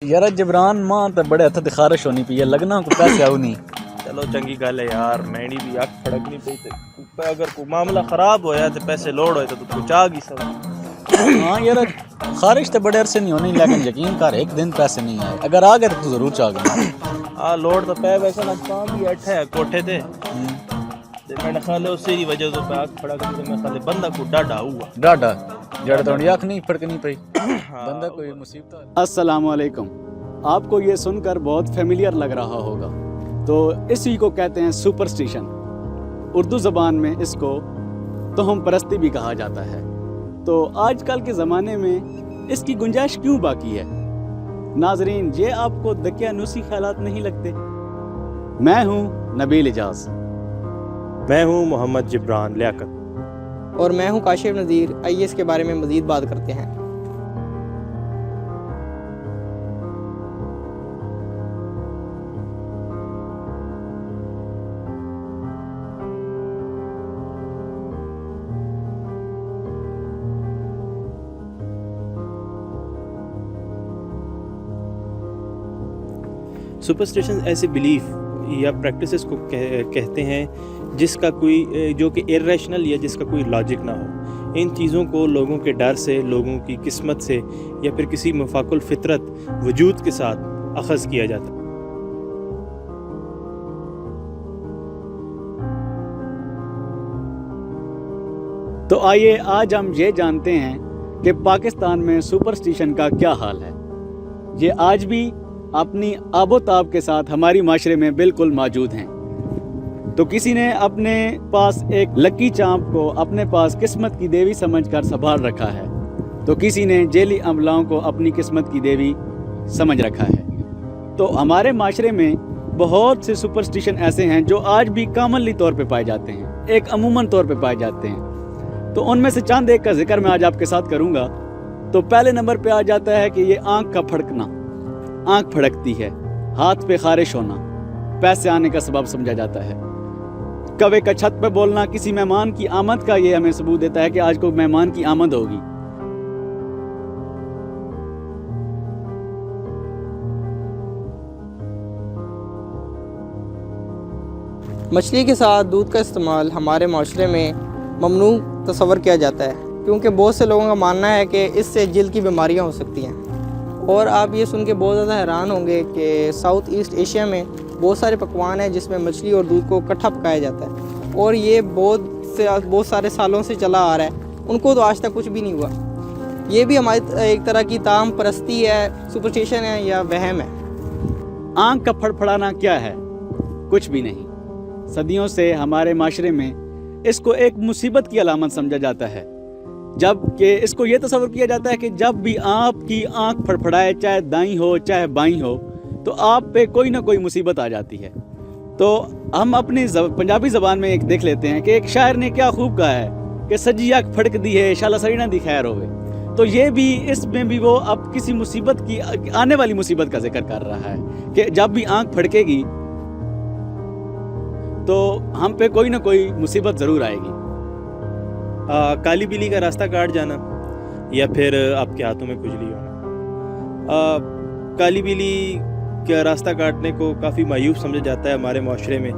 یار جبران ماں تے بڑے ہتھ تے خارش ہونی پئی ہے لگنا کو پیسے آؤ نہیں. چلو چنگی گل ہے یار مینی بھی اک پھڑکنی پئی تے اگر کوئی معاملہ خراب ہویا تے پیسے لوڑ ہوئے تو کچھ آ گئی سب. ہاں یار خارش تے بڑے عرصے نہیں ہونی لیکن یقین کر ایک دن پیسے نہیں آئے. اگر آ گئے تو ضرور چاہ گا. لوڑ تو پے ویسے نا کام بھی اٹھا ہے کوٹھے تے میں خیال ہے اسی وجہ سے پہ اک پھڑکنی تے میں خیال بندہ کو ڈاڈا ہوا ڈاڈا جڑ تو اکھ نہیں پھڑکنی پئی بندہ کوئی مصیبت. السلام علیکم. آپ کو یہ سن کر بہت فیملیئر لگ رہا ہوگا تو اسی کو کہتے ہیں سپرسٹیشن. اردو زبان میں اس کو توہم پرستی بھی کہا جاتا ہے. تو آج کل کے زمانے میں اس کی گنجائش کیوں باقی ہے؟ ناظرین یہ آپ کو دقیانوسی خیالات نہیں لگتے؟ میں ہوں نبیل اجاز. میں ہوں محمد جبران لیاقت. اور میں ہوں کاشف نذیر. آئیے اس کے بارے میں مزید بات کرتے ہیں. سپرسٹیشن ایسے بلیف یا پریکٹسز کو کہتے ہیں جس کا کوئی جو کہ ارریشنل یا جس کا کوئی لاجک نہ ہو. ان چیزوں کو لوگوں کے ڈر سے، لوگوں کی قسمت سے یا پھر کسی مفاق الفطرت وجود کے ساتھ اخذ کیا جاتا ہے. تو آئیے آج ہم یہ جانتے ہیں کہ پاکستان میں سپرسٹیشن کا کیا حال ہے. یہ آج بھی اپنی آب و تاب کے ساتھ ہماری معاشرے میں بالکل موجود ہیں. تو کسی نے اپنے پاس ایک لکی چانپ کو اپنے پاس قسمت کی دیوی سمجھ کر سنبھال رکھا ہے تو کسی نے جیلی عملاؤں کو اپنی قسمت کی دیوی سمجھ رکھا ہے. تو ہمارے معاشرے میں بہت سے سپرسٹیشن ایسے ہیں جو آج بھی کامنلی طور پہ پائے جاتے ہیں، ایک عموماً طور پہ پائے جاتے ہیں. تو ان میں سے چند ایک کا ذکر میں آج آپ کے ساتھ کروں گا. تو پہلے نمبر پہ آ جاتا ہے کہ یہ آنکھ کا پھڑکنا. آنکھ پھڑکتی ہے، ہاتھ پہ خارش ہونا پیسے آنے کا سبب سمجھا جاتا ہے. کوے کا چھت پہ بولنا کسی مہمان کی آمد کا یہ ہمیں ثبوت دیتا ہے کہ آج کو مہمان کی آمد ہوگی. مچھلی کے ساتھ دودھ کا استعمال ہمارے معاشرے میں ممنوع تصور کیا جاتا ہے کیونکہ بہت سے لوگوں کا ماننا ہے کہ اس سے جلد کی بیماریاں ہو سکتی ہیں. اور آپ یہ سن کے بہت زیادہ حیران ہوں گے کہ ساؤتھ ایسٹ ایشیا میں بہت سارے پکوان ہیں جس میں مچھلی اور دودھ کو اکٹھا پکایا جاتا ہے اور یہ بہت سارے سالوں سے چلا آ رہا ہے. ان کو تو آج تک کچھ بھی نہیں ہوا. یہ بھی ہماری ایک طرح کی تام پرستی ہے، سپرسٹیشن ہے یا وہم ہے. آنکھ کا پھڑپھڑانا کیا ہے؟ کچھ بھی نہیں. صدیوں سے ہمارے معاشرے میں اس کو ایک مصیبت کی علامت سمجھا جاتا ہے، جب کہ اس کو یہ تصور کیا جاتا ہے کہ جب بھی آپ کی آنکھ پھڑپھڑائے، چاہے دائیں ہو چاہے بائیں ہو، تو آپ پہ کوئی نہ کوئی مصیبت آ جاتی ہے. تو ہم اپنی پنجابی زبان میں ایک دیکھ لیتے ہیں کہ ایک شاعر نے کیا خوب کہا ہے کہ سجی آنکھ پھڑک دی ہے شالا سری نہ دی خیر ہوئے. تو یہ بھی اس میں بھی وہ اب کسی مصیبت کی آنے والی مصیبت کا ذکر کر رہا ہے کہ جب بھی آنکھ پھڑکے گی تو ہم پہ کوئی نہ کوئی مصیبت ضرور آئے گی. کالی بلی کا راستہ کاٹ جانا یا پھر آپ کے ہاتھوں میں کھجلی ہونا. کالی بلی کا راستہ کاٹنے کو کافی مایوب سمجھا جاتا ہے ہمارے معاشرے میں.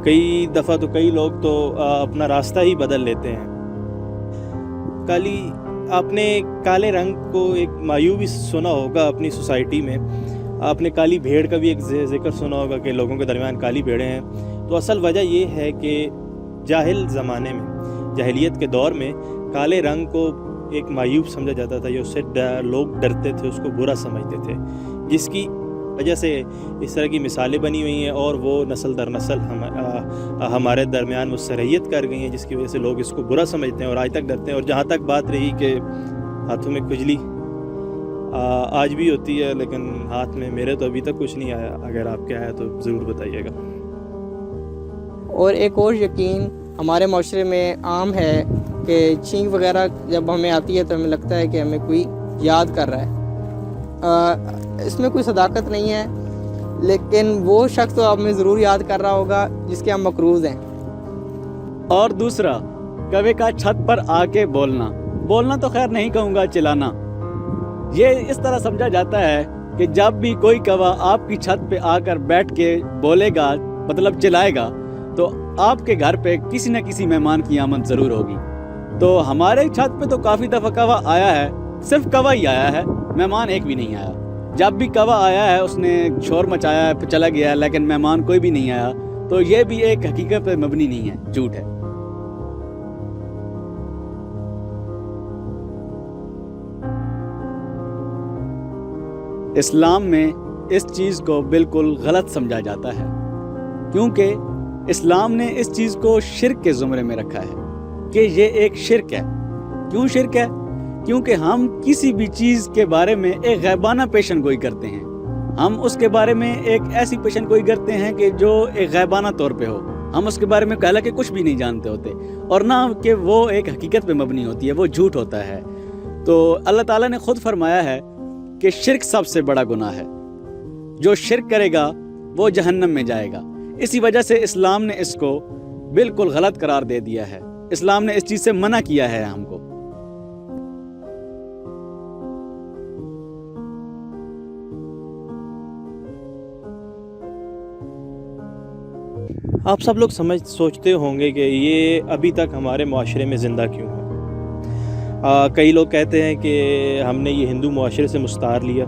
کئی دفعہ تو کئی لوگ تو اپنا راستہ ہی بدل لیتے ہیں. آپ نے کالے رنگ کو ایک مایوب ہی سنا ہوگا اپنی سوسائٹی میں. آپ نے کالی بھیڑ کا بھی ایک ذکر سنا ہوگا کہ لوگوں کے درمیان کالی بھیڑیں ہیں. تو اصل وجہ یہ ہے کہ جاہل زمانے میں، جاہلیت کے دور میں کالے رنگ کو ایک مایوب سمجھا جاتا تھا، یا اس سے لوگ ڈرتے تھے، اس کو برا سمجھتے تھے، جس کی وجہ سے اس طرح کی مثالیں بنی ہوئی ہیں اور وہ نسل در نسل ہمارے درمیان وہ سرحیت کر گئی ہیں، جس کی وجہ سے لوگ اس کو برا سمجھتے ہیں اور آج تک ڈرتے ہیں. اور جہاں تک بات رہی کہ ہاتھوں میں کھجلی آج بھی ہوتی ہے، لیکن ہاتھ میں میرے تو ابھی تک کچھ نہیں آیا. اگر آپ کے آیا تو ضرور بتائیے گا. اور ایک اور یقین ہمارے معاشرے میں عام ہے کہ چھینک وغیرہ جب ہمیں آتی ہے تو ہمیں لگتا ہے کہ ہمیں کوئی یاد کر رہا ہے. اس میں کوئی صداقت نہیں ہے، لیکن وہ شخص تو ہمیں ضرور یاد کر رہا ہوگا جس کے ہم مقروض ہیں. اور دوسرا، کوے کا چھت پر آ کے بولنا تو خیر نہیں کہوں گا، چلانا. یہ اس طرح سمجھا جاتا ہے کہ جب بھی کوئی کوا آپ کی چھت پہ آ کر بیٹھ کے بولے گا مطلب چلائے گا تو آپ کے گھر پہ کسی نہ کسی مہمان کی آمد ضرور ہوگی. تو ہمارے چھت پہ تو کافی دفعہ کوا آیا ہے, صرف کوا ہی آیا ہے, مہمان ایک بھی نہیں آیا. جب بھی کوا آیا ہے اس نے شور مچایا ہے, چلا گیا ہے, لیکن مہمان کوئی بھی نہیں آیا. تو یہ بھی ایک حقیقت پہ مبنی نہیں ہے, جھوٹ ہے. اسلام میں اس چیز کو بالکل غلط سمجھا جاتا ہے, کیونکہ اسلام نے اس چیز کو شرک کے زمرے میں رکھا ہے کہ یہ ایک شرک ہے. کیوں شرک ہے؟ کیونکہ ہم کسی بھی چیز کے بارے میں ایک غیبانہ پیشن گوئی کرتے ہیں. ہم اس کے بارے میں ایک ایسی پیشن گوئی کرتے ہیں کہ جو ایک غیبانہ طور پہ ہو. ہم اس کے بارے میں حالانکہ کچھ بھی نہیں جانتے ہوتے, اور نہ کہ وہ ایک حقیقت پہ مبنی ہوتی ہے, وہ جھوٹ ہوتا ہے. تو اللہ تعالیٰ نے خود فرمایا ہے کہ شرک سب سے بڑا گناہ ہے. جو شرک کرے گا وہ جہنم میں جائے گا. اسی وجہ سے اسلام نے اس کو بالکل غلط قرار دے دیا ہے. اسلام نے اس چیز سے منع کیا ہے ہم کو. آپ سب لوگ سوچتے ہوں گے کہ یہ ابھی تک ہمارے معاشرے میں زندہ کیوں ہے. کئی لوگ کہتے ہیں کہ ہم نے یہ ہندو معاشرے سے مستعار لیا,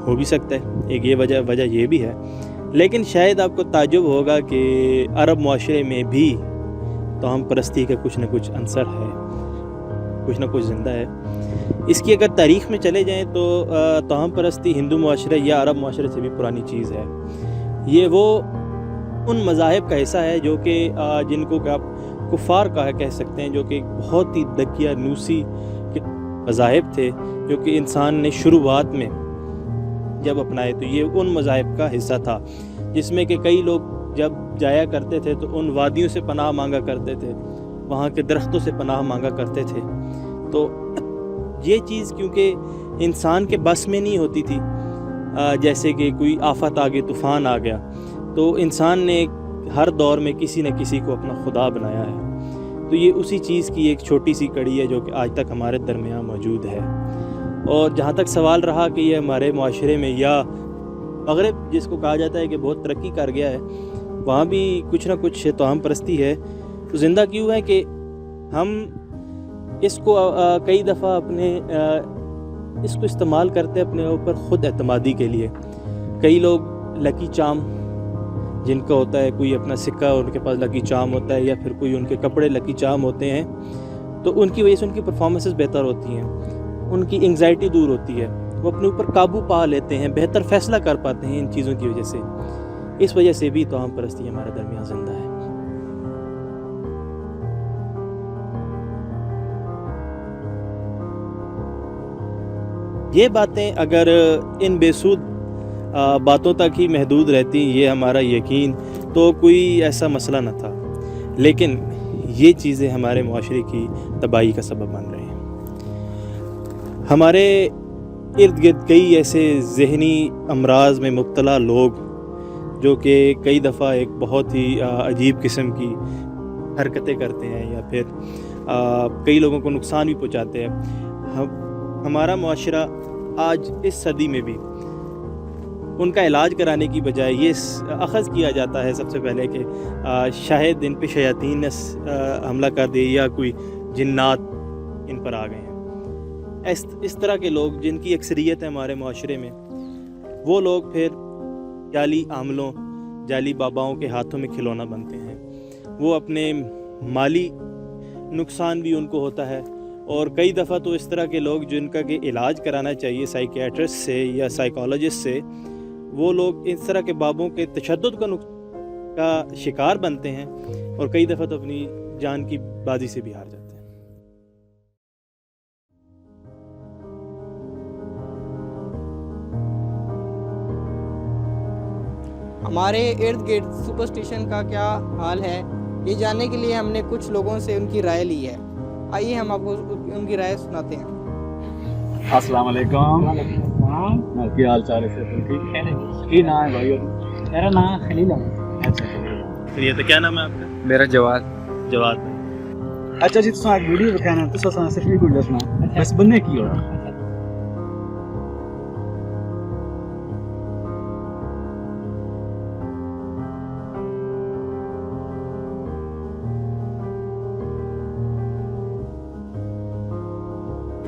ہو بھی سکتا ہے, ایک یہ وجہ یہ بھی ہے. لیکن شاید آپ کو تعجب ہوگا کہ عرب معاشرے میں بھی توہم پرستی کا کچھ نہ کچھ عنصر ہے, کچھ نہ کچھ زندہ ہے. اس کی اگر تاریخ میں چلے جائیں تو توہم پرستی ہندو معاشرے یا عرب معاشرے سے بھی پرانی چیز ہے. یہ وہ ان مذاہب کا حصہ ہے جو کہ جن کو کہ آپ کفار کا کہہ سکتے ہیں, جو کہ بہت ہی دقیانوسی کے مذاہب تھے جو کہ انسان نے شروعات میں جب اپنائے. تو یہ ان مذاہب کا حصہ تھا جس میں کہ کئی لوگ جب جایا کرتے تھے تو ان وادیوں سے پناہ مانگا کرتے تھے, وہاں کے درختوں سے پناہ مانگا کرتے تھے. تو یہ چیز کیونکہ انسان کے بس میں نہیں ہوتی تھی, جیسے کہ کوئی آفت آ گئی, طوفان آ گیا, تو انسان نے ہر دور میں کسی نہ کسی کو اپنا خدا بنایا ہے. تو یہ اسی چیز کی ایک چھوٹی سی کڑی ہے جو کہ آج تک ہمارے درمیان موجود ہے. اور جہاں تک سوال رہا کہ یہ ہمارے معاشرے میں یا مغرب جس کو کہا جاتا ہے کہ بہت ترقی کر گیا ہے, وہاں بھی کچھ نہ کچھ توہم پرستی ہے. تو زندہ کیوں ہے کہ ہم اس کو کئی دفعہ اس کو استعمال کرتے اپنے اوپر خود اعتمادی کے لیے. کئی لوگ لکی چارم جن کا ہوتا ہے, کوئی اپنا سکہ ان کے پاس لکی چارم ہوتا ہے, یا پھر کوئی ان کے کپڑے لکی چارم ہوتے ہیں, تو ان کی وجہ سے ان کی پرفارمنسز بہتر ہوتی ہیں, ان کی انگزائٹی دور ہوتی ہے, وہ اپنے اوپر قابو پا لیتے ہیں, بہتر فیصلہ کر پاتے ہیں ان چیزوں کی وجہ سے. اس وجہ سے بھی توہم پرستی ہمارے درمیان زندہ ہے. یہ باتیں اگر ان بے سود باتوں تک ہی محدود رہتی, یہ ہمارا یقین, تو کوئی ایسا مسئلہ نہ تھا. لیکن یہ چیزیں ہمارے معاشرے کی تباہی کا سبب بن رہے ہیں. ہمارے ارد گرد کئی ایسے ذہنی امراض میں مبتلا لوگ جو کہ کئی دفعہ ایک بہت ہی عجیب قسم کی حرکتیں کرتے ہیں, یا پھر کئی لوگوں کو نقصان بھی پہنچاتے ہیں. ہمارا معاشرہ آج اس صدی میں بھی ان کا علاج کرانے کی بجائے یہ اخذ کیا جاتا ہے سب سے پہلے کہ شاید ان پہ شیاطین نے حملہ کر دیا یا کوئی جنات ان پر آ گئے ہیں. اس طرح کے لوگ جن کی اکثریت ہے ہمارے معاشرے میں, وہ لوگ پھر جعلی عاملوں, جعلی باباؤں کے ہاتھوں میں کھلونا بنتے ہیں. وہ اپنے مالی نقصان بھی ان کو ہوتا ہے, اور کئی دفعہ تو اس طرح کے لوگ جن کا کہ علاج کرانا چاہیے سائیکیٹرسٹ سے یا سائیکالوجسٹ سے, وہ لوگ اس طرح کے بابوں کے تشدد کا شکار بنتے ہیں, اور کئی دفعہ تو اپنی جان کی بازی سے بھی ہار جاتے ہیں. ہمارے ارد گرد سپرسٹیشن کا کیا حال ہے, یہ جاننے کے لیے ہم نے کچھ لوگوں سے ان کی رائے لی ہے. آئیے ہم آپ کو ان کی رائے سناتے ہیں. السلام علیکم. کی حال چال ہے؟ ٹھیک ہے. کی نام ہے بھائی؟ میرا نام خلیل ہے. اچھا, یہ تو کیا نام ہے آپ کا؟ میرا جواد. جواد. اچھا جی, تساں ایک ویڈیو دکھانا, تساں صرف یہ کوئی دسنا بس بننے کی ہو.